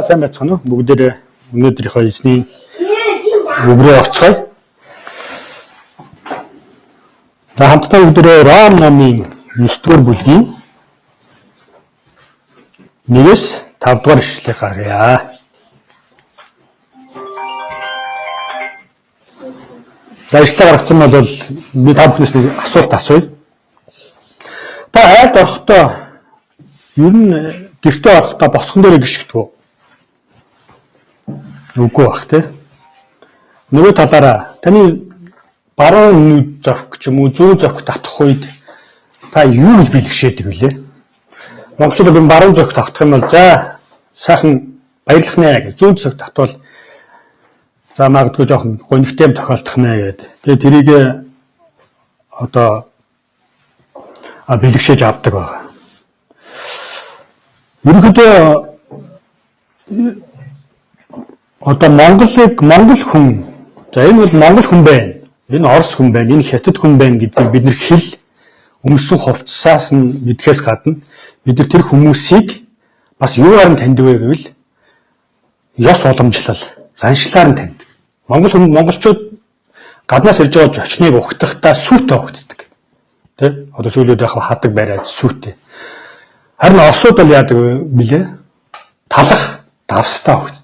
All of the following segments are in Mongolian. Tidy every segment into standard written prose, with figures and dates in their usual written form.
Сайн байцгаана уу? Бүгдээрээ өнөөдрийнхөө эзний үгрээ орцгоё. За хамтдаа бүгдээрээ Ром номын 9-р бүлгийн 1-ээс 5-р ишлэлийг гаргая. За ишлэл гаргацсан бол би та бүхнээс нэг асуулт асууя. Та айлд орохдоо ер нь гэртээ орохдоо босгон дээр гიშгдэг үү? Үгүй бах тий. Нөгөө талаараа таны баруун нүд зовх ч юм уу зүүн зовх татах үед та юу гэж бэлгшээдэг вүлээ? Монголчууд бол баруун зовх татах юм бол за сайхан баярлах нэ гэж зүүн зовх татвал за магадгүй жоохон гонигтэй тохиолдох нэ гэдэг. Тэгээ тэрийг одоо бэлгшээж авдаг байгаа. Ерөнхийдөө одоо Монгол хүн за энэ бол монгол хүн байна. Энэ орос хүн байна. Энэ хятад хүн байна гэдгийг бид нэр хэл өмсөн хувцсаас нь мэдхээс гадна бид нар тэр хүмүүсийг бас юугаар нь таньдаг вэ гэвэл ёс уламжлал, заншлаар нь таньдаг. Монголчууд гаднаас ирж байгаа зочныг угтахдаа сүйтэй угтдаг. Тэ? Одоо сүүлүүд яг хадаг бариад сүйтэй. Харин орсууд бол яадаг вэ билээ? Талах, давстаа угтдаг.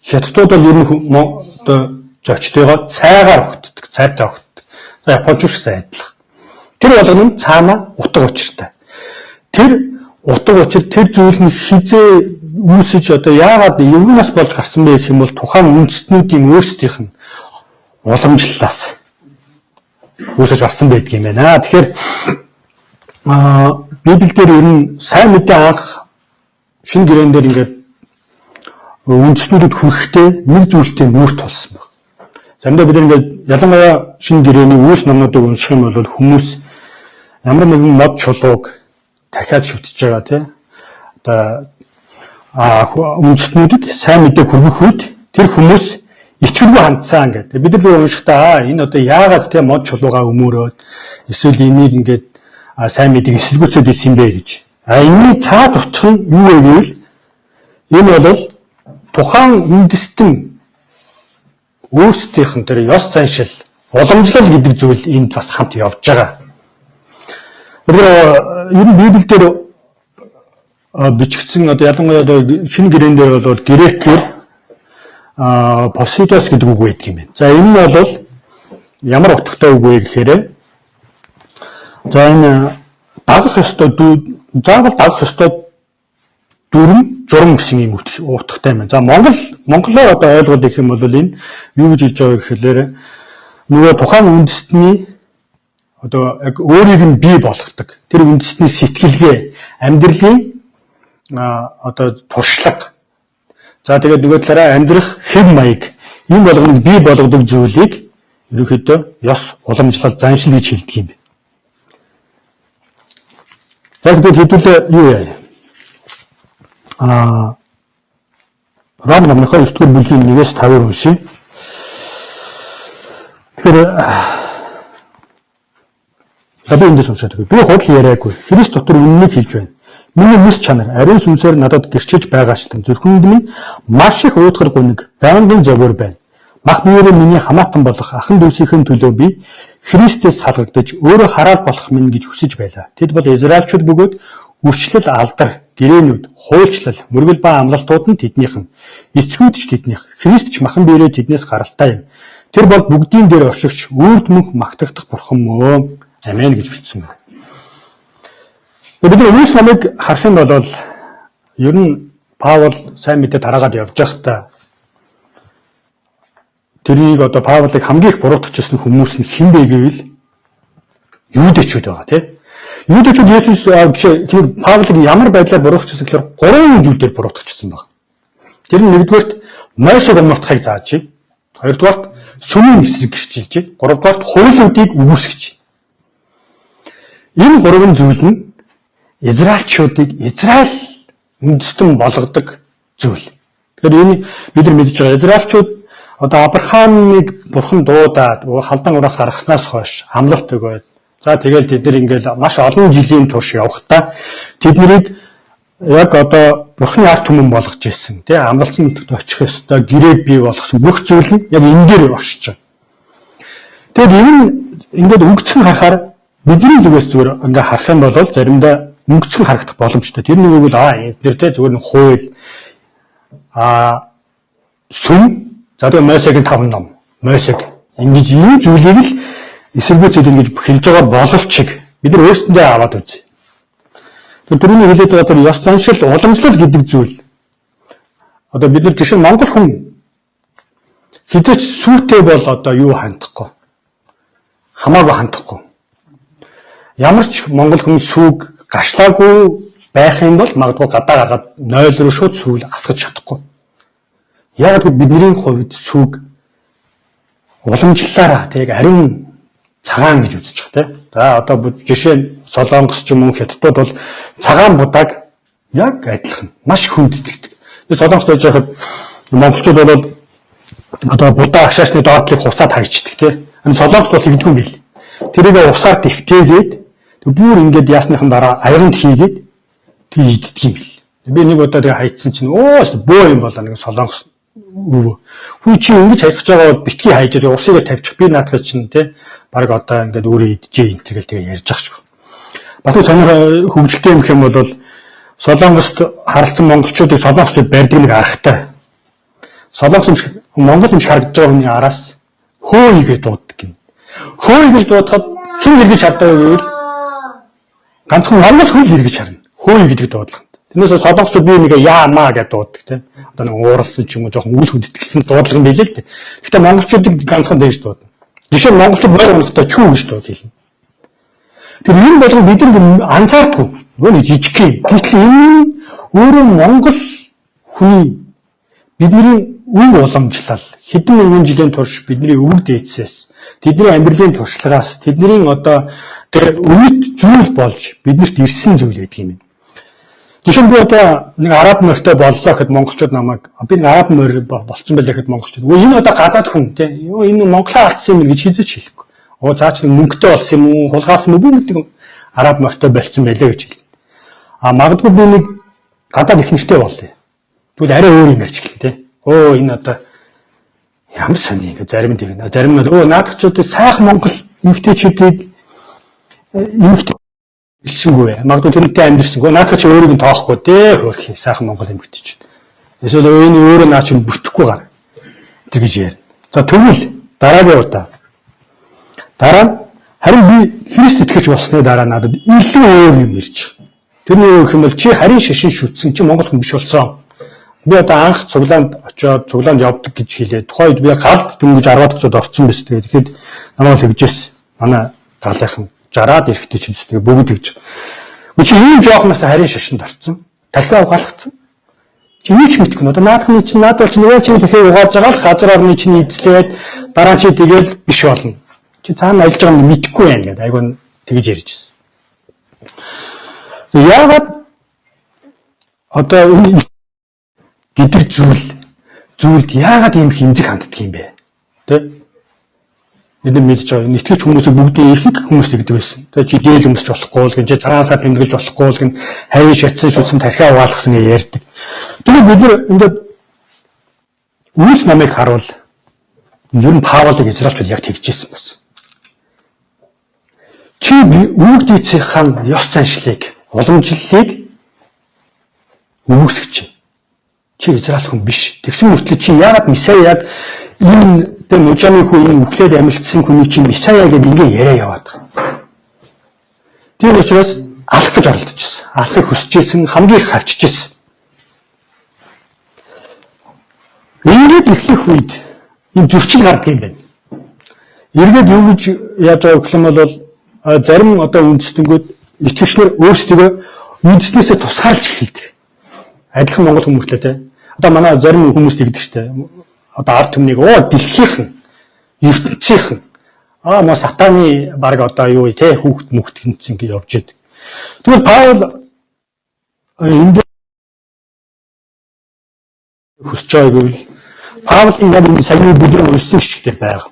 Хятадууд бол ер нь одоо зочдойгоо цайгаар угтдаг, цайтай угтдаг. Японч сайн адилхан. Тэр болгоно цаана утга учиртай. Тэр утга учир тэр зүйл нь хизээ үүсэж одоо яагаад юунаас болж гарсан бэ гэх юм бол тухайн үндэстнүүдийн өөрсдийнх нь уламжлалаас үүсэж гарсан байдаг юм байна. Тэгэхээр Библиэлд ер нь сайн мэдээ анх шинэ гэрээн дээр ингээд үндэстнүүдэд хүрэхдээ нэг зүйлтэй нүүр тулсан байна. Заримдаа бид ингээд ялангуяа шинэ гэрээний үүс номнуудыг унших юм бол хүмүүс ямар нэгэн мод чулууг дахиад шүтж байгаа тийм. Одоо үндэстнүүдэд сайн мэдээ хүргэх үед тэр хүмүүс итгэлгүй хандсан гэдэг. Бид нар уншихдаа энэ одоо яагаад тийм мод чулуугаа өмөрөөд эсвэл энийг ингээд сайн мэдээг эсэргүүцээд ирсэн бэ гэж. Энэний цаад учир нь юу вэ гэвэл энэ бол тухайн үндэстэн өөрсдийнх нь тэр ёс заншил, уламжлал гэдэг зүйл энд бас хамт явж байгаа. Ер нь Библиэлд бичигдсэн одоо ялангуяа шинэ гэрээн дээр бол грекээр посидос гэдэг үг байдаг юм байна. За энэ нь бол ямар утгатай үг вэ гэхээр за энэ дагах ёстой заавал дагах ёстой дүрм журам гэсэн юм утгатай юм. За монголоор одоо ойлгоод их юм бол энэ юу гэж хэлж байгаа гэхээр нөгөө тухайн үндэстний одоо яг өөрийг нь бий болгодог. Тэр үндэстний сэтгэлгээ, амьдралын одоо туршлага. За тэгээд нөгөө талаараа амьдрах хэв маяг энэ болгоныг бий болгодог зүйлийг ерөнхийдөө ёс уламжлал заншил гэж хэлдэг юм байна. За тэгээд хэдүүлээ юу яа? Ром номын 9-р бүлгийн 1-ээс 5-ыг уншия. Тэгэхээр би эндээс уншаад байгаа. Би худал яриаггүй. Христ дотор үннийг хэлж байна. Миний мэс чанар ариун сүнсээр надад гэрчиж байгаачлан зүрхэнд минь маш их уудгар гүнэг, байнгын зовөр байна. Мах биеэрээ миний хамаатан болох ахан дүүсийн төлөө би Христээс салгагдаж өөрөө хараал болох минь гэж хүсэж байлаа. Тэд бол Израильчууд бөгөөд үрчлэл алдар, гэрээнүүд, хуульчлал, мөргөл ба амлалтууд нь тэднийх нь. Эцгүүд ч тэднийх. Христ ч махан биерээ тэднээс гаралтай юм. Тэр бол бүгдийн дээр оршигч, үрд мөнх магтагдах бурхан мөө. Амен гэж бичсэн байна. Бид энэ номыг харах юм бол ер нь Паул сайн мэдээ тараагаад явж байхдаа тэрийг одоо Паулыг хамгийн их буруутгачсан хүмүүс нь хэн бэ гэвэл юудэчүүд байгаа тийм. Юудэчүүд Есүс Паулыг ямар байдлаар буруутгачсан гэхээр 3 зүйлээр буруутгачсан байна. Тэр нь нэгдүгээрт Мойсег умартахыг зааж, хоёрдугаарт сүмийн эсрэг гэрчилж, гуравдугаарт хуулиудыг үүсгэж. Энэ 3 зүйл нь Израильчуудыг Израиль үндэстэн болгодог зүйл. Тэгэхээр энэ бид нар мэдж байгаа Израильчууд одоо Авраамыг бурхан дуудаад халдаан ураас гаргаснаас хойш амлалт өгөөд за тэгэл тэд нар ингээл маш олон жилийн турш явхдаа тэднийг яг одоо Бурхны ард түмэн болгож ирсэн тий амгалцсан очих ёстой гэрээ бий болгосон бүх зүйл нь яг энэ дээр оршиж байгаа. Тэгэд энэ ингээд өнгөцгөн харахаар бидний зүгээс зүгээр ингээ харах юм бол заримдаа өнгөцгөн харагдах боломжтой. Тэр нэг үйл эдгээр тий зүгээр нэг хууль сүм за тэгээ Мосегийн 5 ном Мосег ингэж ийм зүйлийг л эсэргүүцээд ингэж хэлж байгаа боловч бид нар өөрсдөндөө аваад үзье. Түрүүний хэлээд байгаа тэр ёс заншил уламжлал гэдэг зүйл одоо бид нар жишээ нь Монгол хүн хизээч сүйтэй бол одоо юу хандахгүй хамаагүй хандахгүй ямар ч Монгол хүн сүг гашлаагүй байх юм бол магадгүй гадаа гаргаад 0 руу шууд сүүл асгаж чадахгүй. Яг л бидний хувьд сүг уламжлалаараа тэг ариун цагаан гэж үзэж байгаа тийм. За одоо жишээ нь Солонгос ч юм уу Хятадууд бол цагаан будааг яг адилхан маш хүнддэг. Солонгост байж байхад монголчууд бол одоо будаа агшаачны доотлыг хусаад хайчдаг тийм. Солонгост бол тэгдэггүй юм бил. Тэрийг усаар дэвтээгээд бүр ингээд яасныхан дараа аяганд хийгээд тэг иддэг юм бил. Би нэг удаа тэг хайцсан чинь бөө юм болоо нэг Солонгос хүү чи ингэж хаях гэж байгаа бол битгий хайж усыг тавьчих би наадах чинь тий баг одоо ингээд өөрөө идчихээ энэ тэгэл тэгээ ярьж ах шүү. Бас сонир хөгжилтэй юм гэх юм бол Солонгост харалцсан монголчуудыг солонгосчууд барьдаг нэг аргатай. Солонгос юм шиг монгол юм шиг харагдаж байгаа хүний араас хөөе гэж дууддаг юм. Хөөе гэж дуудахад хэн хэрэгж чаддаг вэ гэвэл ганцхан монгол хүн хэрэгж харна. Хөөе гэдэг дуудлага. Тэрнээс солонгосчууд би нэг яамаа гэдэг дууддаг тийм. Одоо нэг ууралсан ч юм уу жоохон үл хөндөлтөлсөн дуудлага юм билээ л дээ. Гэхдээ монголчуудыг ганцхан дэж дуудана. Жишээ нь монголчууд бойр оногтой чүү гэж дууд хэлнэ. Тэр энэ болгон бид нэг анзаардгүй. Нөгөө жижиг юм. Гэтэл энэ өөрөө монгол хүний бидний үе уламжлал хэдэн мянган жилийн турш бидний өвөг дээдсээс тэдний амьдралын туршлагаас тэдний одоо тэр үнэт зүйл болж биднэрт ирсэн зүйл гэдэг юм. Жишээ нь би одоо нэг араб морьтой боллоо гэхэд монголчууд намайг би нэг араб морь болцсон байлаа гэхэд монголчууд энэ одоо гадаад хүн тийм энэ монголоо алдсан юм гэж хизээч хэлэхгүй. Цаач нэг мөнгөтэй болсон юм уу хулгайлсан юм уу гэдэг араб морьтой болцсон байлаа гэж хэлнэ. Магадгүй би нэг гадаад их нэртэй боллоо. Тэгвэл арай өөр юм ярьж гэлээ тийм. Энэ одоо ямар сони ингэ зарим нь тэгнэ. Зарим нь наадахчдын сайхан монгол эмэгтэйчүүдийг эсвгүй. Магадгүй тэрнтэй амьдэрсэнгүй. Наадах чи өөрийг нь тоохгүй дээ хөрх сайхан монгол эмэгтэйчүүд. Эсвэл энэ өөрөө наа чи бүтэхгүй гар. Тэр гэж ярина. За тэгвэл дараагийн удаа. Дараа нь харин би Христ итгэж болсны дараа надад илүү өөр юм ирж байгаа. Тэрний юу гэх юм бол чи харин шашин шүтсэн чи монгол хүн биш болсон. Би одоо анх цуглаанд очиод цуглаанд явдаг гэж хэлээ. Тухайд би галд дөнгөж 10-аад цуд орцсон байсан. Тэгэхэд намайг хэвжээс манай галынхан 60-аад эрэхтэй ч үстэй бүгд тэгж. Чи ийм жоохноос харин шашинд орцсон. Дахиад угаалгацсан. Чи юу ч мэдгүй нэ. Одоо наадхны чинь наад бол чи нөгөө чи дахиад угааж байгаа л газар орны чинь эзлээд дараа чи тэгэл биш болно. Чи цаана ажиллаж байгаа юм мэдгүй байх гэдэг. Айгүй тэгж ярьж ирсэн. Яагаад одоо энэ гэдэг зүйлд яагаад ийм хэмжиг ханддаг юм бэ? Тэ? Бид мэдж байгаа нэтгэж хүмүүсийг бүгдийн ихэнх хүмүүс тэгдэг байсан. Тэ чи дээл өмсч болохгүй л гэн чи цагаансаа тэмдэглэж болохгүй л гэн хайр шатсан шүтсэн тархиа угаалгасан гэж ярьдаг. Тэгээд бид нар ингээд үүс намайг харуул ер нь Паулыг израилчууд яг тэгжсэн байсан. Чи өвөг дээдсийн ёс заншлыг уламжлалыг өгөөсгч. Чи израиль хүн биш. Тэгсэн мөртлөө чи яагаад Месаяг энэ тэр мужааны хүн үхлээд амилтсан хүний чинь Месая гэдэг ингээ яриа яваад байгаа. Тэр учраас алах гэж оролдож байсан. Алахыг хүсэж ирсэн, хамгийн их хавчиж ирсэн. Ингээд эхлэх үед энэ зөрчил гардаг юм байна. Эргээд юу гэж яаж байгаа гэх юм бол зарим одоо үндэстнүүд итгэгчнэр өөрсдөө үндэснээсээ тусгаарлаж эхэлдэг. Адилхан монгол хүмүүстэй те. Одоо манай зарим хүмүүс тэгдэг штэ. Одоо ард түмнийг дэлхийнхэн ертөнцийнхэн маа сатаны баг одоо юу те хүүхд мөхт гинцэн гэж явж идэг. Тэгвэл Паул энд хүсэж байгааг бол Паулын яг энэ саяны бүдэр өрсөн шигтэй байгаа.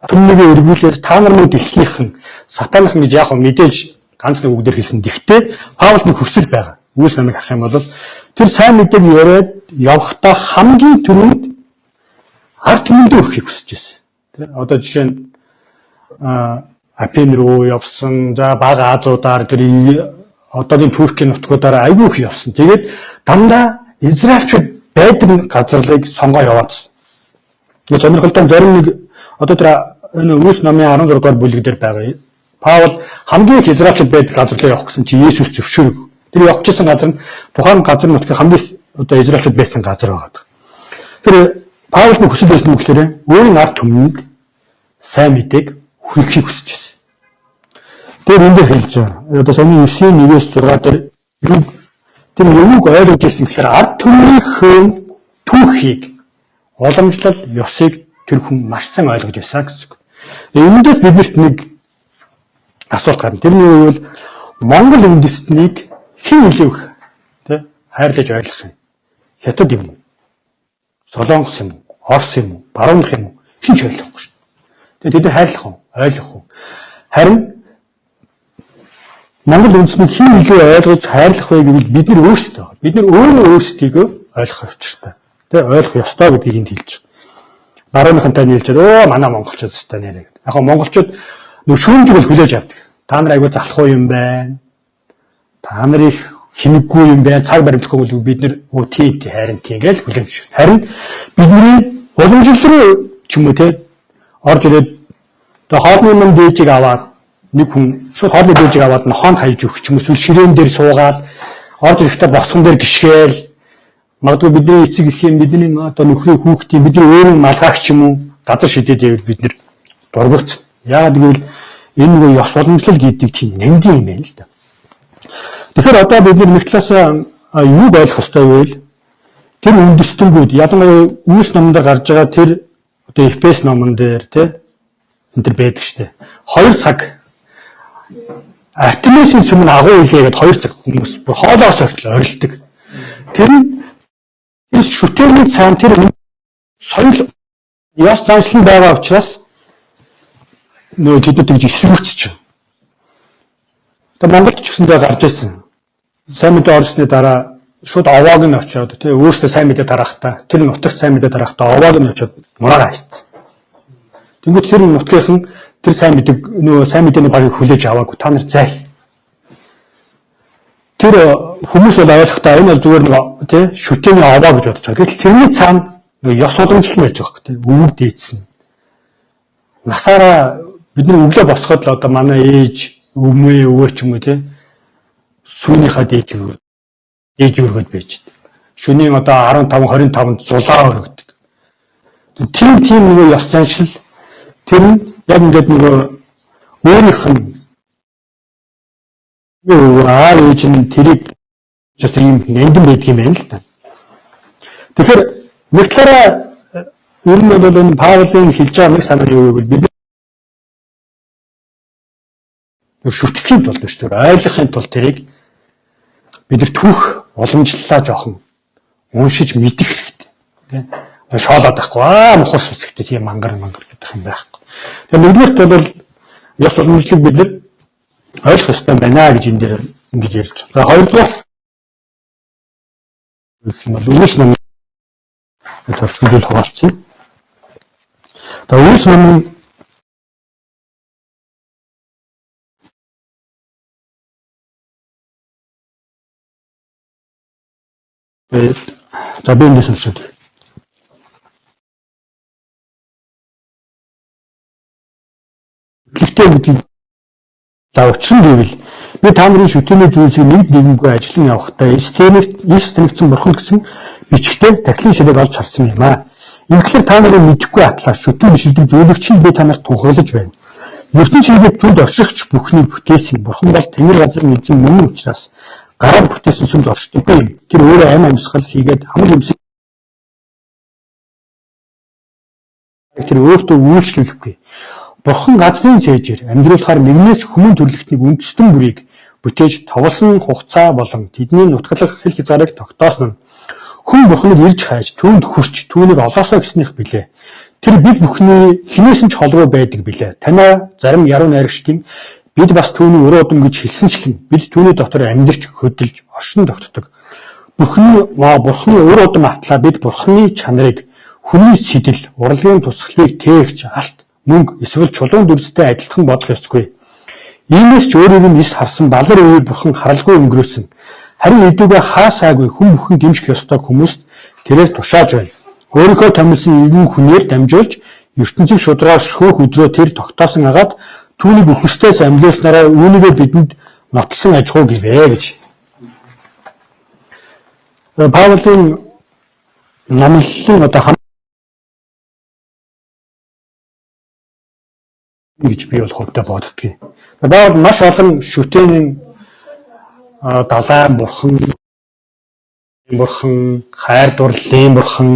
Түмнийг эргүүлээд та нар мөн дэлхийнхэн сатаныхан гэж яг мэдээж ганц нэг үгээр хэлсэн. Гэхдээ Паул нэг хүсэл байгаа. Үйлс намыг харах юм бол тэр сайн мэдээг яриад явахдаа хамгийн түрүүнд ард түмэндээ өрөхийг хүсэж байсан. Тэ одоо жишээ нь Апен руу явсан, за бага Азуудаар тэр одоогийн Туркийн нутгуудаар айгүй их явсан. Тэгээд дандаа Израильчууд байдаг газарлыг сонгоо яваадсан. Тэгээд сонирхолтой зарим нэг одоо тэр энэ Үйлс намын 16 дугаар бүлэг дээр байгаа. Паул хамгийн их Израильчууд байдаг газарлаа явах гэсэн чи Есүс зөвшөөрөв. Тэр явж ирсэн газар нь тухайн газар нутгийн хамгийн их одоо Израильчууд байсан газар байгаа. Тэр Паулын хүсэл байсан нь гэхээр өөрийн ард түмэнд сайн мэдээг хүргэхийг хүсэж байсан. Тэр энэ дээр хэлж байгаа. Одоо саяны 9:1-6 дээр тэр юуг ойлгож ирсэн гэхээр ард түмнийхээ түүхийг уламжлал ёсыг тэр хүн маш сайн ойлгож байсан гэсэн. Үүндээс биднэрт нэг асуулт гарна. Тэрний үйл Монгол үндэстнийг хэн илүүх тэ хайрлаж ойлгох юм. Хятад юм уу? Солонгос юм уу? Орос юм уу? Баруунх юм уу? Хэн ч ойлгохгүй шүү. Тэгээд тэд хайрлах уу? Ойлгох уу? Харин Монгол үндэснийг хэн илүү ойлгож хайрлах вэ гэвэл бид нар өөрсдөө. Бид нар өөрөө өөрсдийгөө ойлгох ёстой. Тэ ойлгох ёстой гэдгийг энд хэлж байгаа. Барууныхантай нийлжээд манай монголчууд өстой нэрээ гэдэг. Яг нь монголчууд шүүмжиг бол хүлээж авдаг. Та нар айгүй залхуу юм байна. Та нар их хинэггүй юм байна. Цаг баримтлахгүй бол бид нар тийм харин тийм гэж хүлээж. Харин бидний уламжлал руу ч юм уу те орж ирээд тэгээ хоолны юм дээжийг аваад нэг хүн шууд хоолны дээжийг аваад нохоонд хаяж өгч юм эсвэл ширээн дээр суугаад орж ирэхдээ босгон дээр гიშгээл магадгүй бидний эцэг их юм бидний одоо нөхрийн хүүхдийн бидний өөрийн малгайч юм уу газар шидэд байвал бид нэр дургуцсан. Яагаад гэвэл энэ нэг ёс уламжлал гэдэг тийм нандин юм байна л да. Тэгэхээр одоо бид нэг талаасаа юуг ойлгох ёстой вэ? Тэр үндэстэнгүүд ялангуяа Үйлс номонд гарч байгаа тэр одоо Эфес номон дээр тэ энэ төр байдаг штэ. 2 цаг Артемисийн сүмэн агуу илгээгээд 2 цаг хүмүүс хоолоос ортол орилдог. Тэр нь шүтээний цаан тэр соёл яс заншлан байгаа учраас нөө тэдэд гэж эсрэгүүцэж байна. Тэгээ Монголд ч гэсэндээ гарч ирсэн. Сайн мэдээ орсны дараа шууд овоог нь очиод тий өөрөөсөө сайн мэдээ тараахтаа тэр нутагт сайн мэдээ тараахтаа овоог нь очиод мураагаа хийцэн. Тэнгүүд тэр нутгийнхан тэр сайн мэдээг нөө сайн мэдээний багийг хүлээж аваагүй та нар зайл. Тэр хүмүүс бол ойлгохдоо энэ бол зүгээр нэг тий шүтээний овоо гэж бодож байгаа. Гэтэл тэрний цаана нэг ёс уламжлал байж байгаа тий өвөг дээдсэн. Насаараа бид нар өглөө босоход л одоо манай ээж өвөө ч юм уу тий сүүнийхээ дээж өргөд байж. Шөнийн одоо 15-25-нд зулаа өргөдөг. Тийм нэг ёс заншил тэр нь яг ингээд нөгөө өөрийнх нь ээж нь тэрийг just ийм нандин байдаг юм байна л та. Тэгэхээр нэг талаараа ер нь бол энэ Паулын хэлж байгаа нэг санаа юу гэвэл бид шүтгэхийн тулд биш тэр ойлгохын тулд тэрийг бид нар түүх уламжлалаа жоохон уншиж мэдэх хэрэгтэй. Тэ? Шоолоод байхгүй мохор сүсгтэй тийм мангар гэдэг юм байхгүй. Тэгээ нэгдүгээрт бол ёс уламжлалыг бид нар ойлгох ёстой байна гэж энэ дээр ингэж ярьж байна. За хоёрдугаар Үйлс номын төвчгөл хуваалцъя. За Үйлс номын за би энэ сонсоод. Гэхдээ бидний учир нь гэвэл би та нарын шүтээний зүйлсийг нэг нэгэнгүй ажиллан явахдаа эс тэнэгцэн бурхан гэсэн бичгтээ тахилын ширээ болж харсан юм аа. Ингээр та нарын мэдэхгүй атлаа шүтэн бишилдэг зөвлөгчийг би та нарт тунхаглаж байна. ертөнц хийгээд түнд оршигч бүхний бүтээсэн бурхан бол тэнгэр газрын эзэн мөн учраас гараар бүтээсэн сүмд оршдоггүй. Тэр өөрөө амь амьсгал хийгээд хамаг юмсыг тэр өөртөө үйлчлүүлэхгүй. Бурхан газрын цээжээр амьдруулахаар нэгнээс хүмүүн төрлөختнийг үндэстэн бүрийг бүтээж товлсон хугацаа болон тэдний нутгалах хэл хязгаарыг тогтоосон нь хүн бурханыг ирж хайж түүнд хүрч түүнийг олоосоо гэснийх билээ. Тэр бид бүхний хинээс нь ч холгүй байдаг билээ. Танаа зарим яруу найрагчдын бид бас түүний өрөө удам гэж хэлсэнчлэн бид түүний дотор амьдарч хөдөлж оршин тогтдог. Бурхны өрөө удам атлаа бид Бурхны чанарыг хүний сэтэл, урлагийн тусгалыг тээгч алт, мөнгө эсвэл чулуун дүрстэй адилхан бодох ёсгүй. Иймээс ч өөрийг нь эс харсан балар үеийг Бурхан харалгүй өнгөрөөсөн. Харин эдүүгээ хаасаагүй хүн бүхэн дэмжих ёстой хүмүүст тэрээр тушааж байна. Өөрийнхөө томилсон нэгэн хүнээр дамжуулж ертөнцийг шударгаар шөөх өдрөө тэр тогтоосон агаад түүнийг өхөстөөс амьлуулснараа үүнийгээ бидэнд нотлсон аж ахуй гэвэ гэж. Паулын намлалын гэж би бол хувьдаа боддгийг. Паул маш олон шүтээний далайн бурхан, хайр дурлалын бурхан,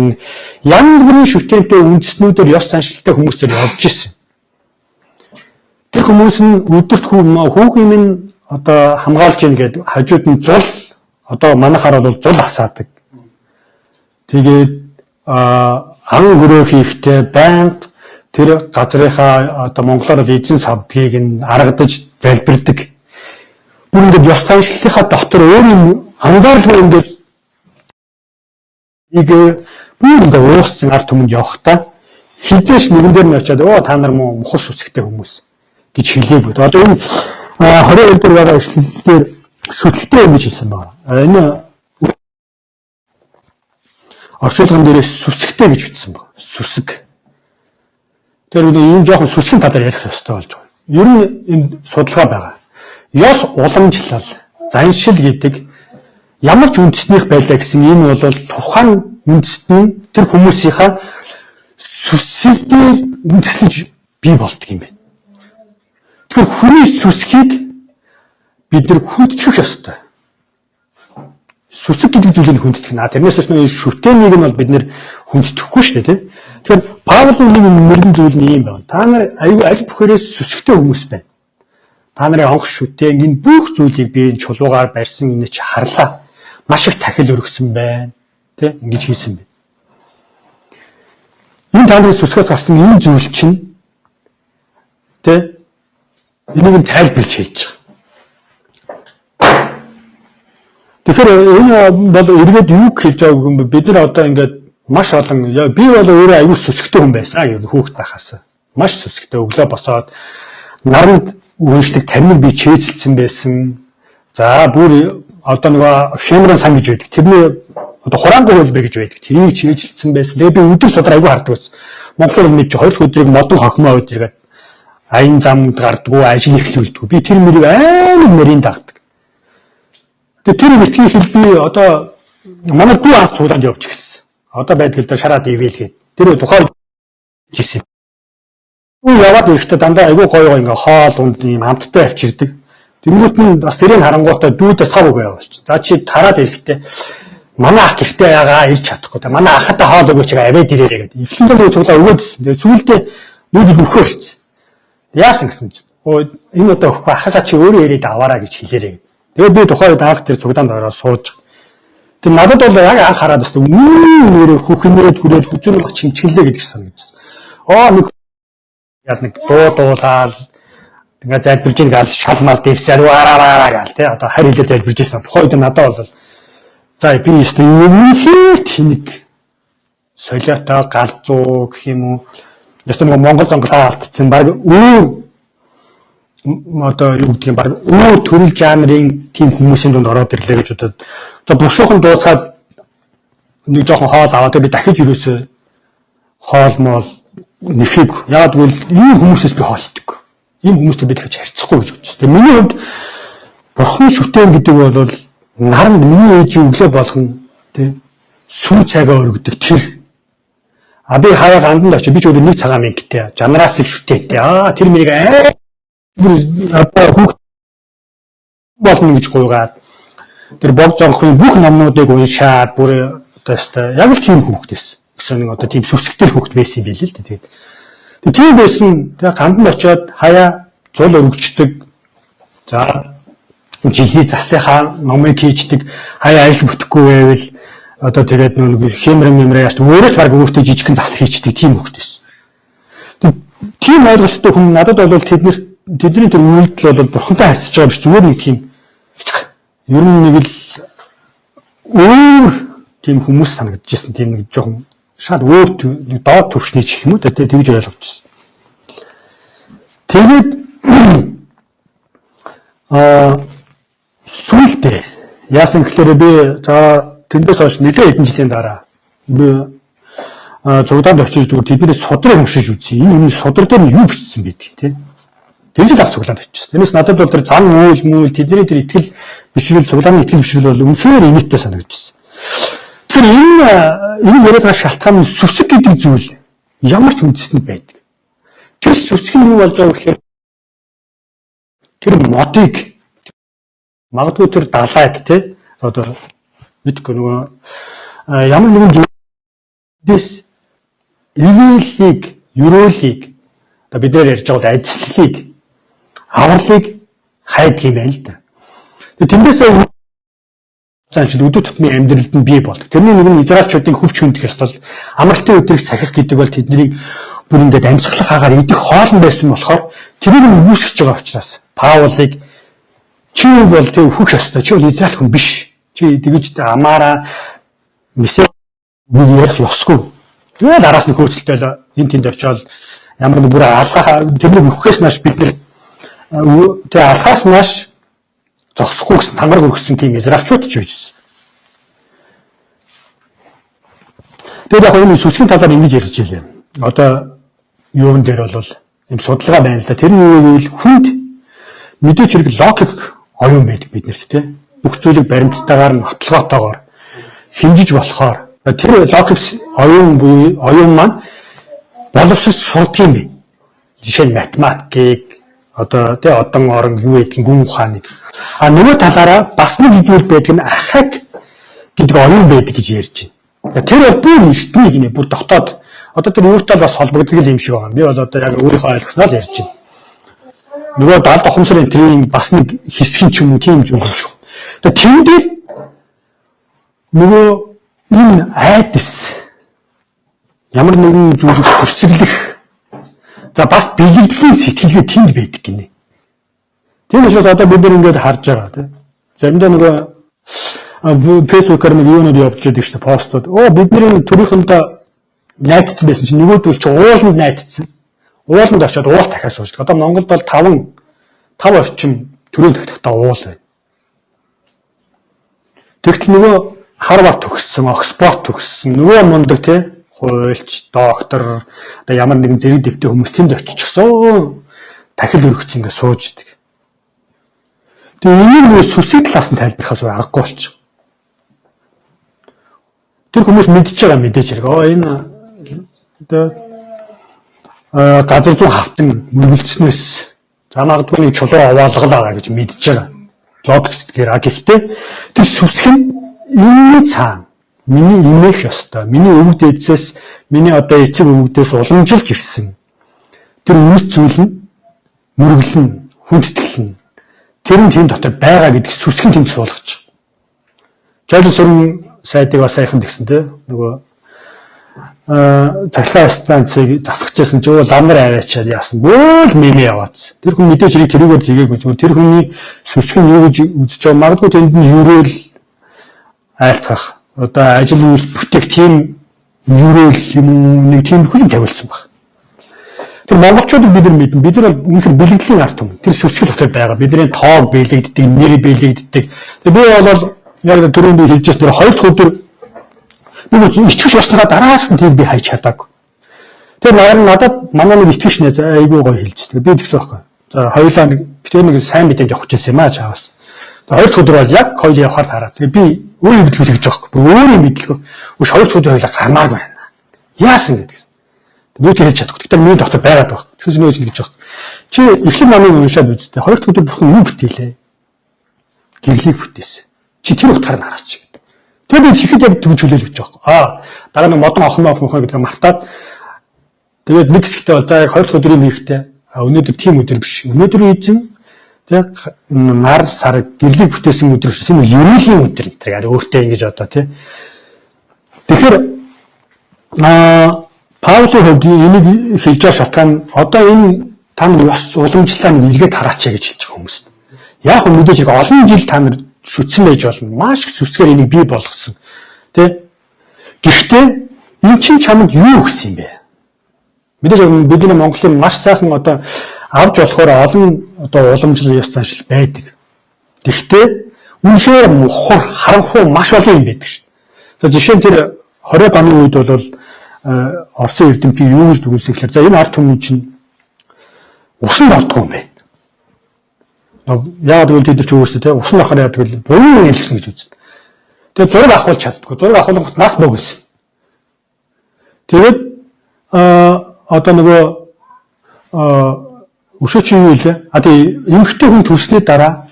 янз бүрийн шүтээтэй үндэстнүүдээр ёс заншилтай хүмүүсээр явж ирсэн. Тэр хүмүүс нь өдөрт хүүгийн минь хамгаалж ийн гэдэг хажууд нь зул манайхаар бол зул асаадаг. Тэгээд ан хөрөө хийхдээ байнга тэр газрынхаа монголоор эзэн савдгийг нь аргадаж залбирдаг. Бүр ингээд ёс заншлийнхаа дотор өөрийн анзааралгүй ингээд бүр ингээд ууссан ард түмэнд явахдаа хизээш нэгэн дээр нь очиад та нар мухар сүсгтэй хүмүүс гэж хэлээгүй. Одоо энэ 22 дээр байгаа ишлэлээр сүсгтэй гэж хэлсэн байна. Энэ орчуулган дээрээ сүсгтэй гэж бичсэн байна. Сүсэг. Тэр энэ жоохон сүсгийн талаар ярих ёстой болж байгаа. Ер нь энэ судалгаа байгаа. Ёс уламжлал, заншил гэдэг ямар ч үндэснийх байлаа гэсэн энэ бол тухайн үндэстэн тэр хүмүүсийнхаа сүсгээр үндэслэж бий болдго юм байна. Тэгэхээр хүний сүсгийг бид нар хүндэтгэх ёстой. Сүсэг гэдэг зүйлийг хүндэтгэх. Тэрнээс ч шүтээнийг нь бол бид нар хүндэтгэхгүй шүү дээ, тийм. Тэгэхээр Паулын нэг мөргэн зүйл нь юм байна. Та нар аль бүхээрээс сүсгтэй хүмүүс байна. Та нарын онх шүтээ энэ бүх зүйлийг би чулуугаар барьсан энэ чи харлаа. Маш их тахил өргөсөн байна. Тэ ингэж хийсэн байна. Энэ та нарын сүсгээс гарсан энэ зүйл чинь тэ энийг нь тайлбарлаж хэлж байгаа. Тэгэхээр энэ бол эргээд юу хэлж байгааг юм бэ? Бид нар одоо ингээд маш олон би бол өөрөө аюул сүсгтэй хүн байсан гэж хүүхэд байхаас. Маш сүсгтэй өглөө босоод наранд үншдэг тарныг би чэйзэлсэн байсан. За бүр одоо нөгөө хямран сан гэж байдаг. Тэрний одоо хураангуй хөлбэ гэж байдаг. Тэрийг чэйзэлсэн байсан. Тэгээ би өдөр судар аюул хардаг байсан. Монголоор мэдж хоёр дахь өдрийг модон хохмоо үед тэгээд аян замд гардггүй ажил эхлүүлдэг. Би тэр мөрийг амар мөрийн дагдаг. Тэгээ тэр битгий хэл би одоо манай дүү анх цуглаанд явж гисэн. Одоо байдаг л да шараад ивэлгээд. Тэр тухайн жисэн. Уу яваад ирэхдээ дандаа айгүй гоё ингээ хоол унд юм хамттай авчирдаг. Тэнгүүт нь бас тэрийг харангуйтаа дүүдээ сав үгүй явуулчих. За чи тараад ирэхдээ манай ах гэртээ ягаа ирч чадахгүй. Манай ахтай хоол өгөөч аваад ирээрэй гэдэг. Эхлээд цуглаа өгөөдсөн. Тэгээ сүүлдээ нүд нөхөө хэлсэн. Яасан гэсэн чинь энэ одоо өгөхгүй ахаа чи өөрөө ирээд аваараа гэж хэлээрэй. Тэгээд би тухайн үед анх тэр цуглаанд ороод сууж. Тэр надад бол яг анх хараад басна нэрээ хүүхнээд хүрээд хүзүүн бах чимчгэлээ гэдэг санагдсан. Нэг ял нэг дуулаад ингээ залбирж ийн гал шалмал дэвсээр араараа гал тий одоо харь хэлээ залбирж ирсэн. Тухайн үед надад бол за би ихтэй тэнэг солиотой галзуу гэх юм уу ястаа нэг монгол зонголоо алдсан баг одоо юу гэдэг юм баг төрөл жанрын тийм хүмүүсийн дунд ороод ирлээ гэж бодоод за бушуухан дуусгаад нэг жоохон хоол аваад би дахиж юусоо хоол моол нэхийг яагаад гэвэл ийм хүмүүсээс би хоол идэггүй. Ийм хүмүүстэй би дахиж харьцахгүй гэж бодчих. Тэгээ миний хувьд Бурхны шүтэн гэдэг бол наранд миний ээжийн өглөө болгон тий сүү цагаа өргөдөг тэр. Би хаяа ганданд очив би ч өөрөө нэг цагаан мингтэй жанраас их шүтэнтэй. Тэр мэрийг одоо хүүхд болно гэж гуйгаад тэр бог зонхын бүх номнуудыг уншаад бүр одоо яг л тийм хүүхдээс гэсэн нэг одоо тийм сүсгтэй хүүхд байсан юм байл л дээ. Тэгээд тийм байсан тэгээ ганданд очиод хаяа зул өргөждөг. За жилийн заслынхаа номыг хийждэг хаяа ажил бүтэхгүй байвал одоо тэгээд нэг хэмрэн яаш өөрөөс баг өөртөө жижигхэн засал хийждэг тийм хүүхд байсан. Тийм ойлголттой хүн надад бол тэднэрт тэдний тэр үйлдэл бол бурхантай харьцаж байгаа биш зүгээр нэг тийм ер нь нэг л өөр тийм хүмүүс санагдчихсэн тийм нэг жоохон шал өөр нэг доод төвшний ч юм уу тэгж ойлгож байна. Тэгээд сүүлдээ яасан гэхээр би за тэндээс хойш нэлээд хэдэн жилийн дараа би зурдаанд очиж тэдний содрыг уншиж үзье. Энэ содор дээр юу бичсэн байдгийг тий. Тэгж л цуглаанд очижсэн. Тэрнээс надад бол тэр зан үйл тэдний тэр итгэл бишрэл цуглааны итгэл бишрэл бол үнэхээр инээдтэй санагдчихсэн. Тэгэхээр энэ яриад байгаа шалтгаан нь сүсэг гэдэг зүйл ямар ч үндэстэнд байдаг. Тэр сүсэг нь юу болж байгаа гэхээр тэр модыг магадгүй тэр далайг тий одоо мэдгүй нөгөө ямар нэгэн зүйлээс ивэлийг, ерөөлийг одоо бид нэр ярьж байгаа ажлыг, авралыг хайдаг юм байна л да. Тэндээсээ цааш өдөр тутмын амьдралд нь бий болдог. Тэрний нэг нь израильчуудын хөвч хүндэх ёслол амралтын өдрийг сахих гэдэг бол тэдний бүр ингээд амьсгалах хагаар идэх хоолн байсан болохоор тэрийг нь үүсгэж байгаа учраас Паулыг чи бол тэг хөх ёстой. Чи бол израиль хүн биш. Чи тэгж амаараа месэ нэг ярих ёсгүй. Тэгээд араас нь хөөцөлтөөл энэ тэнд очиод ямар нэг бүр алхаа тэрнийг өгөхөөс нааш бид нэр тэг алхаас нааш зогсохгүй гэсэн тамар өргөсөн тийм израильчууд ч байжсэн. Тэгээд яг энэ сүсгийн талаар ингэж ярьж байлаа. Одоо юун дээр бол юм судалгаа байна л да. Тэр нь юу гэвэл хүнд мэдээч хэрэг логик оюун байдаг биднэрт тийм. Бүх зүйлийг баримттайгаар нь хотлогоотойгоор хинжиж болохоор тэр логик оюун маань боловсрч сурдаг юм байна. Жишээ нь математикийг одоо тий одон орон юу гэдгийг гүн ухааныг нөгөө талаараа бас нэг зүйл байдаг нь архаик гэдэг оюун байдаг гэж ярьж байна. Тэр бол бүр эртнийг нэ бүр дотоод одоо тэр юутай бас холбогддог юм шиг байгаа. Би бол одоо яг өөрийнхөө ойлгосноо л ярьж байна. Нөгөө далд ухамсарын тэрийн бас нэг хэсэг ч юм уу тийм зүйл юм шиг. Тэгээ тэнд дээр нөгөө энэ айдас ямар нэгэн зүйлийг зөрсөглөх за бас бэлгэдлийн сэтгэлгээ тэнд байдаг гинэ. Тийм учраас одоо бид нар ингээд харж байгаа тийм. Заримдаа нөгөө фэйсбүүкээр нэг юунууд явуулж байдаг шүү дээ постууд. Бидний төрийнхөндөө найдсан байсан чинь нөгөөдөл чи ууланд найдсан. Ууланд очиод уул дахиад сууждаг. Одоо Монголд бол 5 орчим төрийн тагтаа уул байна. Тэгтэл нөгөө Харвард төгссөн, Оксфорд төгссөн, нөгөө мундаг тийм хуульч, доктор, одоо ямар нэгэн зэрэг дэвтэй хүмүүс тэнд очичихсон. Дахил өргөцсөн ингээд сууждаг. Тэгээ энийг нөгөө сүсэг талаас нь тайлбархаас аргагүй болчих. Тэр хүмүүс мэдж байгаа мэдээж хэрэг. Энэ одоо газар зүүн хавтан мөргөлдснөөс за магадгүй нэг чулуу овоолгол байгаа гэж мэдж байгаа. Логик сэтгэлээр гэхдээ тэр сүсэг нь энэ цаана миний имэх ёстой. Миний өвөг дээдсээс миний одоо эцэг өвгдөөс уламжилж ирсэн. Тэр үс зүйл нь мөргөлн, хүндэтгэл нь тэр нь тийм дотор байгаа гэдэг сүсгэн тэнд суулгаж. Жолин сүрэн сайдыг бас сайхан тэгсэн тийм нөгөө цахилгаан станцыг засгажсэн ч өө ламнар аваачаад яасан бөөл мэмэ яваад. Тэр хүн мэдээж хэрэг тэрүүгээр тгээгүй зүгээр тэр хүний сүсгэн юу гэж үзэж байгаа магадгүй тэнд нь юурэл айлтгах одоо ажил үйлс бүтээх тийм юурэл юм нэг тийм хүлэн тавилсан баг. Тэр монголчуудыг бид нар мэднэ. Бид нар үнэхээр бэлгэдлийн ард түмэн. Тэр сүсгэл дотор байгаа. Бидний тоог бэлэгддэг, нэр бэлэгддэг. Тэгээ би бол яг түрүүнд би хэлжсэн тэр хоёр дахь өдөр би итгэж баснаа дараас нь тийм би хайж чадаагүй. Тэр надад манай нэг итгэж нэ айгүй гоё хэлждэг. Би тэгсэн байхгүй. За хоёулаа нэг сайн мэдээд явах гэсэн юм аа чаавас. Хоёр дахь өдөр бол яг хоёул явахаар хараад. Тэгээ би өөрөө мэдлгүй гэж байгаа байхгүй. Өөрөө мэдлгүй. Үш хоёр дахь өдөр хоёулаа гармаар байна. Яасан гэдгийгс. Нүд хэлж чадахгүй. Тэгтээ миний доктор байгаад байгаа. Тэгсэн чинь нөөж гэж байгаа. Чи эхлэн намайг уншаад үзтээ. Хоёр дахь өдөр бүхэн юу бүтээлээ? Гэрлийг бүтээсэн. Чи тэр утгаар нь хараач. Тэгээд би ихэд яг төгж хүлээлгэж байгаа. Дараа нь модон охин гэдэг мартаад тэгээд нэг хэсэгтээ бол за яг хоёр дахь өдрийн хийхдээ өнөөдөр тийм өдөр биш. Өнөөдрийн эзэн тэг нар сар гэрлийг бүтээсэн өдөр биш. Энэ ерөөлийн өдөр энэ яг өөртөө ингэж одоо тий. Тэгэхээр Паулийн хувьд энийг хэлж байгаа шалтгаан одоо энэ та нар ёс уламжлалаа нэг эргээд хараачаа гэж хэлж байгаа хүмүүст. Яг нь мэдээж олон жил та нар шүтсэн байж болно. Маш их зүсгээр энийг бий болгосон. Тэ? Гэхдээ эн чинь чамд юу өгсөн юм бэ? Мэдээж бидний Монголын маш сайхан одоо авч болохоор олон одоо уламжлал ёс заншил байдаг. Гэхдээ үнэхээр мухар харанхуй маш олон юм байдаг шүү дээ. За жишээ нь тэр 20-ад оны үед бол Оросын эрдэмтдийн юу гэж дүгнсэн гэхээр за энэ ард түмэн чинь усан дотгүй юм байна. Яагаад гэвэл тэд ч өөрсдөө те усан ахаар яадаг гэвэл буян хэлсэн гэж үздэг. Тэгээд зураг авахулж чаддгүй. Зураг авахулгад нас богисон. Тэгээд одоо нөгөө өшөөч юу вэ? Тэгээ эмэгтэй хүн төрсний дараа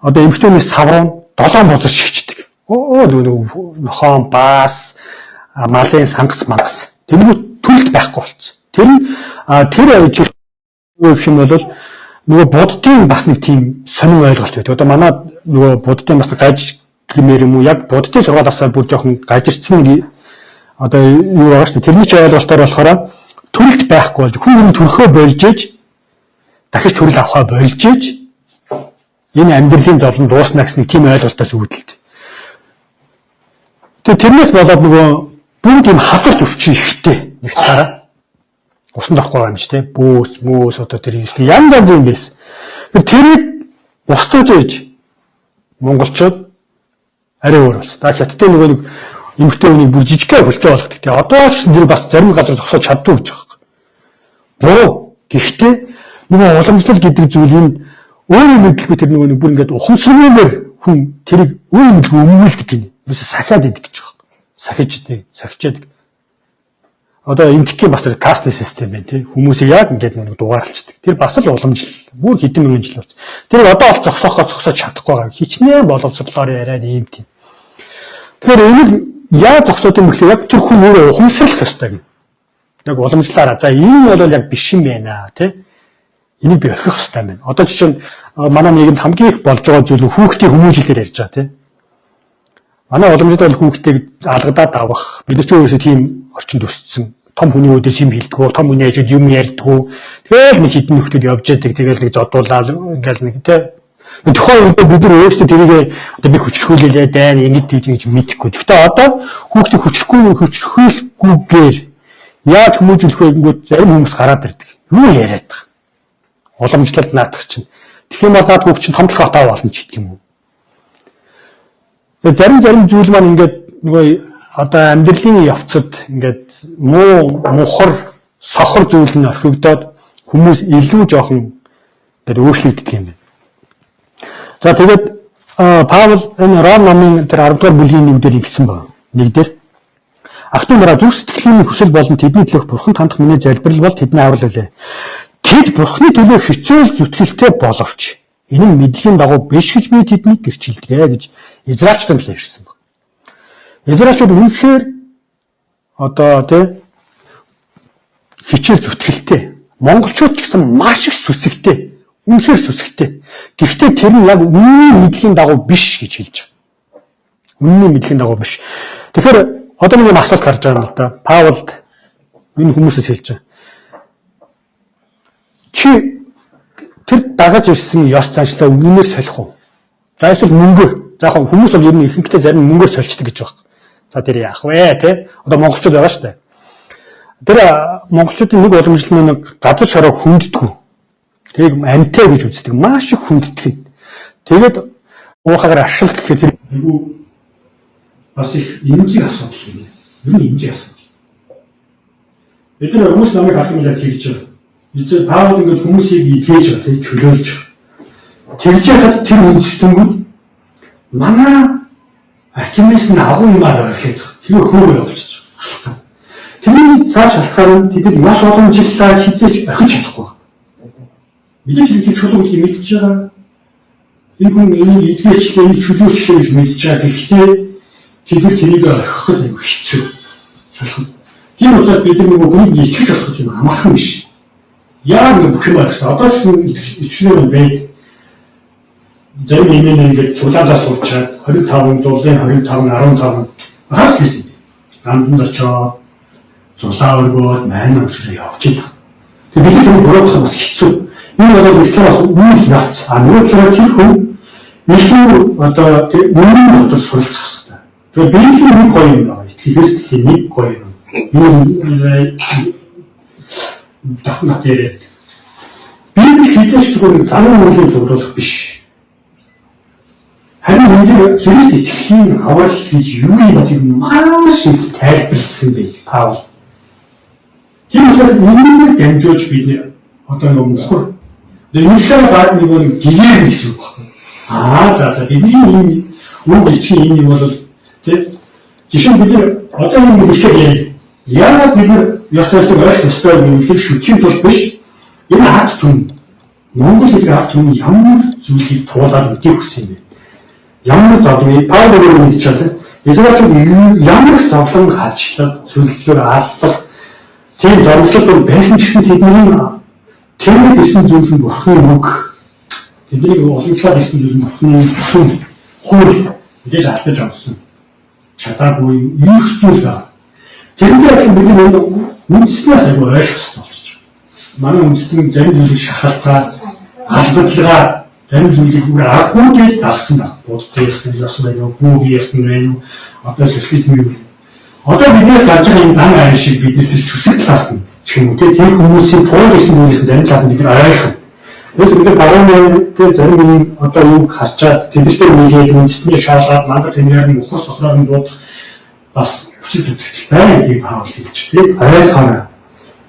одоо эмэгтэйний саврын 7 бозор шигчдэг. Нөгөө нохон баас малын сангас мангас. Тэнгүүд төлөлт байхгүй болсон. Тэр ажил гэх юм бол нөгөө буддын бас нэг тийм сонин ойлголт байдаг. Одоо манай нөгөө буддын бас гаж гэмээр юм уу яг буддын сургаалаасаа бүр жоохон гажирцсан нэг одоо юу байгаа шүү дээ. Тэрний ч ойлголтоор болохоор төрөлт байхгүй болж хүн төрөхөө болж иж дахиж төрөл авахаа болж иж энэ амьдралын зовлон дууснаа гэсэн нэг тийм ойлголтоос үүдэлт. Тэгээ тэрнээс болоод нөгөө бүгд юм халдварт өвчин ихтэй нэг цаараа усан дахгүй юм чи тэ бөөс мөөс одоо тэр янз янз юм байсан. Тэрийг устгаж иж монголчууд арай өөр болсон. Та хятадын нөгөө нэг эмэгтэй хүний бүр жижигхэн хөлтэй болгодог. Тэгээ одоо ч гэсэн тэр бас зарим газар зогсоод чаддгүй гэж байгаа. Буруу. Гэхдээ нөгөө уламжлал гэдэг зүйл энэ өөрөө мэдлгүй тэр нөгөө бүр ингээд ухамсаргүйгээр хүн тэрийг өөрөө мэдлгүй өмгөөлдөг гинэ. Юусе сахиад идэг гэж байгаа. Сахичаад. Одоо энтхийн бас тэр каст систем байна тий. Хүмүүсийг яг ингээд нэг дугаарлцдаг. Тэр бас л уламжлал. Бүр хэдэн мянган жил болсон. Тэр одоо бол зогсоохоо чадахгүй байгаа. Хичнээн боловсрлоор яриад ийм тийм. Тэгэхээр энийг яаж зогсоод юм гэхлээр яг тэр хүн өөрөө ухамсарлах ёстой гэнэ. Яг уламжлалаараа за энэ бол яг биш юм байна тий. Энийг би орхих ёстой байна. Одоо жишээ нь манай нийгэмд хамгийн их болж байгаа зүйл хүүхдийн хүмүүжлэлээр ярьж байгаа тий. Манай уламжлал бол хүүхдийг алгадаад авах. Бид нар ч өөрөөсөө тийм орчинд өссөн. Том хүний өдөөс юм хэлдэггүй, том хүний хажууд юм ярьдаггүй. Тэгэл нэг хитэн нөхдөд явж яадаг. Тэгэл нэг зодуулаад ингээл нэг тий. Тухайн үед бид нар өөрсдөө тэрийг одоо би хүчрхүүлээ дайна ингэж тийж гэж мэдэхгүй. Гэхдээ одоо хүүхдийг хүчрхүүлэхгүйгээр яаж хүмүүжүүлэх вэ гэнгүүт зарим хүмүүс гараад ирдэг. Юу яриад байгаа. Уламжлалд наадах чинь. Тэгэх юм бол наад хүүхд чинь томдлох хатаа болно ч гэх юм уу. Тэгээ зарим зүйл маань ингээд нөгөө одоо амьдралын явцад ингээд мухар сохор зүйл нь орхигдоод хүмүүс илүү жоохон ингээд өөрчлөгддөг юм байна. За тэгээд Паул энэ Ром номын тэр 10 дугаар бүлгийн 1-дэр ингэсэн байна. 1-дэр Ахтун мараа зүрх сэтгэлийн хүсэл болон тэдний төлөөх бурхан хандах миний залбирал бол тэдний аврал үлээ. Тэд бурханы төлөө хичээл зүтгэлтэй боловч энэ нь мэдлийн дагуу биш гэж би тэднийг гэрчилдэгэ гэж Израильчуудад л ярьсан байна. Израильчууд үнэхээр одоо тий хичээл зүтгэлтэй. Монголчууд ч гэсэн маш их сүсэгтэй. Үнэхээр сүсэгтэй. Гэхдээ тэр нь яг үнний мэдлийн дагуу биш гэж хэлж байгаа. Үнний мэдлийн дагуу биш. Тэгэхээр одоо нэг асуулт гарч байгаа юм л да. Паулд энэ хүмүүсээс хэлж байгаа. Чи тэр дагаж ирсэн ёс заншлаа үнээр солих уу? За эсвэл мөнгөөр. За яг хүмүүс бол ер нь ихэнхдээ зарим мөнгөөр сольчдаг гэж байна. За тэр яах вэ те? Одоо монголчууд байгаа шүү дээ. Тэр монголчуудын нэг уламжлал нэг газар шороо хүнддэггүй. Тэг амтай гэж үздэг. Маш их хүнддэг. Тэгээд уухагаар ашиглах гэхээр тэр бас их эмзэг асуудал юм. Юу эмзэг асуудал. Бид нар хүмүүс намайг харах юм яг тэгж байгаа. Эцэг Паул ингээд хүмүүсийг идгээж байгаа тийм чөлөөлж. Тэгж яхад тэр үндэстэнүүд манай Архимедес нь агуу юмар орхиод тэр хөөгөө явуулчих. Тэрний цааш шалтгаан нь тэд ёс уламжлалаа хизээч орхиж чадахгүй. Мэдээж тэр чөлөө гэдгийг мэдчихэж байгаа. Энэ хүн энийг идгээчлээ, энийг чөлөөчлээ гэж мэдчихэж байгаа. Гэхдээ тэд тэрийг орхиход аюу хэцүү. Шалхав. Тийм учраас бид нэг хүнийг итгэж болох юм амархан биш. Яг нэг бүх юм аргасан. Одоо ч итгэжлээ байд. Зарим имэйл ингээд цуглаадаас суучаад 25 зулын 25 15 хаас хэлсэн. Гамданд очоод зулаа өргөөд маань өмшрөө явж ийлээ. Бидний тэр буруудах бас хэцүү. Энэ бол их бас үйл явц. Нөгөө талаараа тэр хүн илүү одоо үнэн дотор суралцах хэрэгтэй. Тэгэхээр Библийн нэг гоё юм байна. Христийн нэг гоё юм. Энэ дахнат яриад. Библи хизээч зүгээр замын үеийн зөвлөх биш. Харин энэ Христ итгэлийн аврал гэж юу юм бэ? Маш их тайлбарлсан байх Паул. Тийм учраас энэнийг дамжуулж бид одоо нэг мохор нэглээ баг нэг гэрээ гэсэн үг байна. За бидний энэ үг эцгийн энэ юм бол тийм жишээ нь бид одоо энэ ихээр яагаад бид ёс заншлыг ойлгох ёстой юм гэж шүтхийн тул биш. Энэ арт түн Монгол хэлний арт түн ямар зүйлийг туулаад өгөх гэсэн юм бэ? Ямар зовлон Паул гэж чадсан. Израиль ямар зовлон хачлаг зөвлөлөөр алдлах тийм зовлон байсан ч гэсэн тэдний тэмдэг гэсэн зүйл нь Бурхны үг. Тэднийг уламжлаад гэсэн зүйл нь Бурхны сүм хууль гэж алдаж авсан. Чадаагүй их зүйл байна. Тэрнээр бидний үндэснээс аягүй ойлгох хэрэгтэй болчих. Манай үндэстэн зарим зүйлийг шахалтаа, албадлагаа, зарим зүйлийг бүр аргагүй гэж дагсан байна. Буддын ёс байна, Буугийн ёс байна, одоо социализм. Одоо биднээс гарч байгаа энэ зан айн шиг бидний сүсэг талаас нь ч юм уу тийм хүмүүсийн тул гэсэн зүйлээс зарим талаар бид ойлгох.Ээс бид багааны тэр зарим нэг одоо юг харчаад тэдэртэй нийлээд үндэсний шаалгаад мангар тэмээр нь ухас сохроор нь дуудах бас хүчтэй байна тийм Паул хэлж тийм ойлгохоор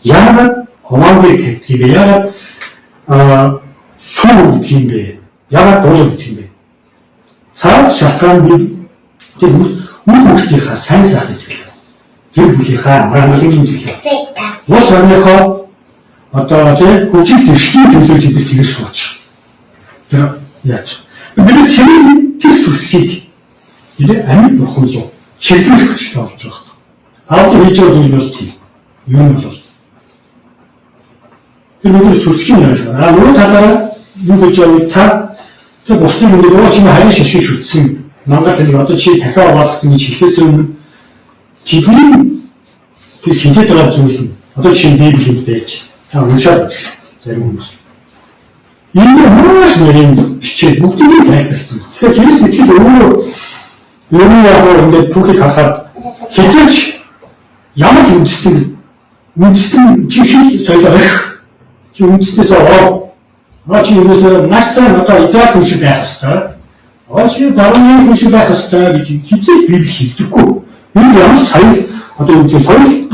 яагаад Омондыг гэдэг юм бэ? Яагаад суу гэдэг юм бэ? Яагаад зуул гэдэг юм бэ? Цаад шалтгаан бид тэр үр хөвгтийнхаа сайн сайхан хэлээ. Тэр бүлийнхаа амрагын хэлээ. Ус орныхоо одоо тийм хүчит дэвшлийн төлөв гэдэг тэгээс сууч. Тэр яаж? Бид тэр сүсгийг тэр амьд бурхан руу чиглүүлэх хүчтэй болж байгаа. Паул хийж байгаа зүйл бол тийм. Юу нь бол тэр нэг сүсгийн юм байна. Нөгөө талаараа юу гэж явах та тэр бусдын нэг өөр чинь харин шишин шүтсэн. Мангар тань одоо чи дахиад болгосон гэж хэлхээс өмнө тэдний тэр хилээд байгаа зүйл нь одоо чинь Библи хэлдэж та уншаад үзэх зарим хүмүүс. Энэ маш нэрийн бичээд бүгдийг тайлбарлсан. Тэгэхээр Христ итгэл өөрөө яг ингээд түүхийг харахад хязгаарч ямар ч үндэстэн чихэл соёлоо орих чи үндэстнээс ороо чи юусаа маш сайн одоо Израиль хүн шиг байх хэвээр чи дараагийн хүн шиг байх хэвээр гэж хизээ Библи хэлдэггүй. Энэ ямар ч соёл одоо үнэхээр соёл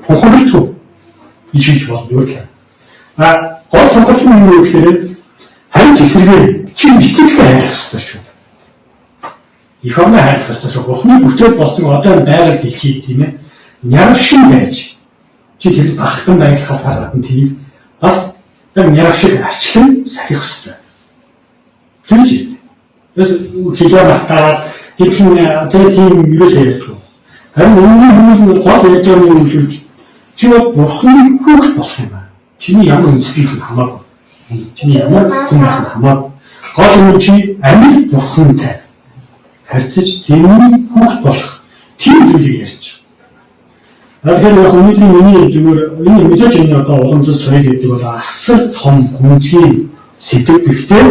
хохирлтгүй гэж хэлж болно юу гэхээр гол хохирлт нь юу гэхээр харин ч эсрэгээр чи эцэгтэй хайх ёстой шүү. Их орны хайх ёстой шүү. Бурхны бүтээл болсон одоо байгаль дэлхийг тийм ээ няршин байж чи тэр багтан байхаас гадна тийм бас яг няршиг арчлан сахих ёстой. Тэр чинь хэлээр батаа хэлхэн тэр тийм юус ярьдаг. Харин өмнө нь гол ярьж байгаа юм хэлж чи Бурхны хүүхэд болох юм байна. Чиний ямар үндэслэл хамаагүй. Чиний ямар хүн хамаагүй. Гол нь чи амьд Бурхантай харьцаж тэрний хүүхэд болох тийм зүйлийг ярьж байгаа. Тэгэхээр яг өнөөдрийн миний зүгээр энэ мэдээж энэ одоо уламжлал соёл гэдэг бол асар том гүнзгий сэдв ихтэй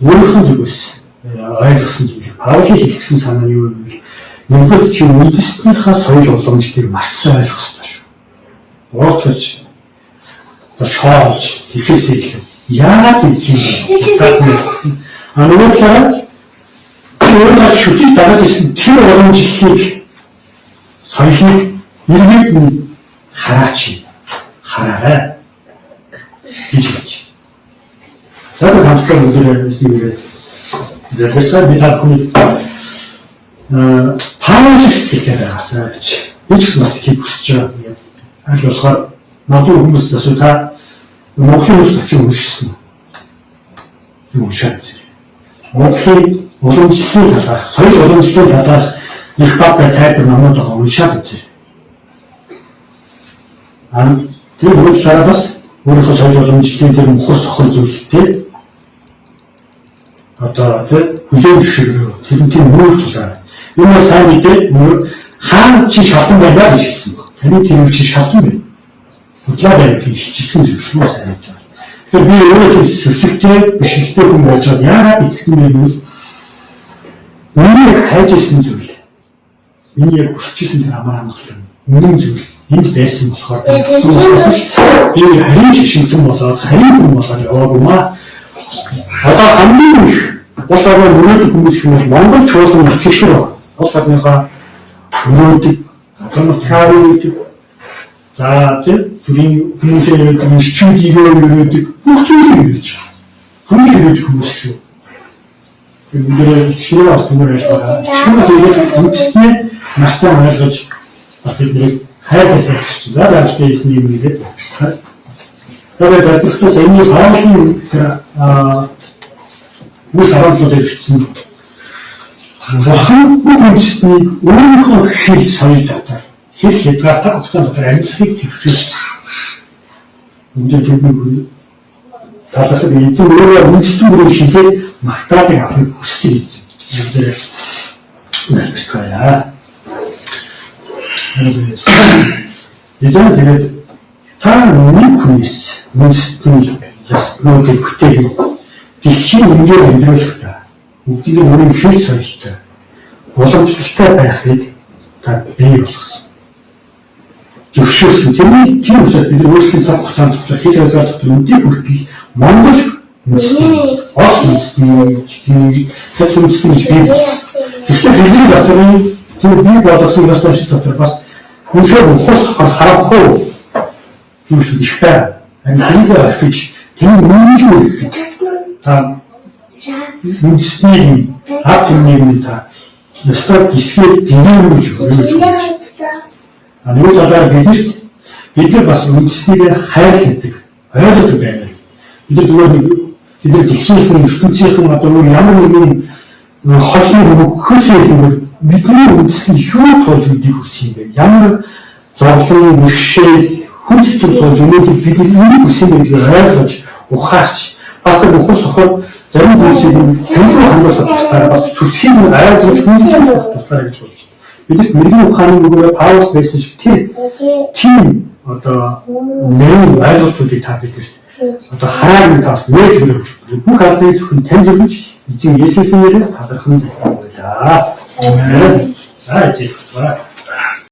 өөрийнхөө зүгээс ойлгосон зүйл. Паулийн хэлсэн санаа юу вэ? Нэгдүгээр чи үндэстнийхээ соёл уламжлалыг маш сайн ойлгох ёстой шүү. Уурчиж шоолж тэхээсээ их яагаад юм бэ? Нөгөө талаараа өөрөөр шүтэж дараад ирсэн тэр уламжлалыг соёлыг эргээд нь хараач хараарай гэж хэлж. За тэр хамтдаа бүгдээ нэснийг зэрэгсээ бид хавхны Паул сэтгэлтэй байгаасаа гэж энэ ч бас тийм хүсэж байгаа. Аль болохоор магадгүй хүмүүс асуу та Монголын ус очиж уншсан. Юу уншаад үзье. Монголын уламжлалын талаар, соёл уламжлалын талаар их баг тайлбар номууд байгаа уншаад үзье. Тэр үйлчлэлээр бас өөрийнхөө соёл уламжлалын тэр мухар сохор зүйлтэй одоо тэр хүлээн зөвшөөрөө тэрнтэй мөр тулаа. Энэ сайн мэдээ хаан чи шатан байна гэж хэлсэн баг. Таны тэр чи шатан байна. худлаа байгаад хичээсэн зүйл шүү сайн байна. Тэгэхээр би өөрөө сүсэгтэй бишэлтэй хүн байж байгаа яагаад итгэсэн бэ гэвэл миний хайж исэн зүйл. Миний яг хүсэж исэн тэр амар амгалан үнэн зүйл энд байсан болохоор би харин шишинтэн болоод харин хүн болоод яваагүй маа. Одоо хамгийн их улс орны мөрөөдөх хүмүүс хүмүүс Монгол чуулган итгэгчнэр байна. Улс орныхоо мөрөөдөх замтхаарыг за тийм хүмүүсийн ирчүүдийг өрөөдөг бүх зүйлийг хийж байгаа. Хамгийн хэрэгтэй хүмүүс шүү. Бидний итгэгчнэр авсан мөр байлаа. Итгэгчнээс ирээд үндэсний маш сайн ойлгож бас бидний хайрласан гэж байна. За дэсний юм нэгэд завчлаа. Тэгээд залбирхтаас энэ хаалын бүс хааллуудыг бичсэн. Бурхан бүх үндэстнийг өөрийнхөө хэл соёл дотор хэл хязгаар хугацаанд дотор амьдрахыг зөвшөөрсөн. Үүний төлөвлөгөө талхад эзэн өөрөө үндэстэн бүрийн шилээд магтаалыг авахыг хүсдэг эзэн. Үүнээр nagyцгаая. Эзэн тэгээд та нэг хүнээс үндэстэн ясныг бүтээх дэлхийн үнээр амьдруулах та бүгдийн өөрийн хэл соёлтой боломжтой байхыг та бий болгосон. Зөвшөөрсөн. Тийм учраас бид өөрсдийн цаг хугацаанд дотор хэл хязгаар дотор үндийг хүртэл Монгол үндэстэн, Орос үндэстэн, Хятад үндэстэн гэж бий болсон. Тэгэхээр хэлний дотор тийм бий болгосон ёс заншил дотор бас үнэхээр ухаас харахгүй зүйлс биш бай. Амьд гэж тийм үнэхээр их та үндэстний ард түмний та ёстой хэсгээр дэмжиж өгөөж байна. Нэг талаар бид бас үндэснийг хайрлдаг, ойлгодог байна. Бид зүгээр бид дэлхийн ертөнцийн одоо ямар нэгэн холны хөөсөө бидний үндэсний юу тоож өгдгийг хүсэх юм бэ? Ямар зовлон, бэрхшээл, хүнд хэцүү тоож өгөөд бид энийг хүсэх юм гэдгийг ойлгож, ухаарч, бас тэр ухаас сохоод зарим зүйлсийг хэмжээ хандуулах туслаараа бас сүсгийг ойлгож хүндэлж туслаараа гэж болж байна. Бид мэрэгэн ухааны нөгөө Паул байсан шиг тийм одоо нэр ойлголтуудыг та бидэд одоо хараад таас нээж өгөх гэж бүх албаны зөвхөн тань зөвж эзэн Есүсийн нэрээр талархан залбирлаа. За эцэг байна.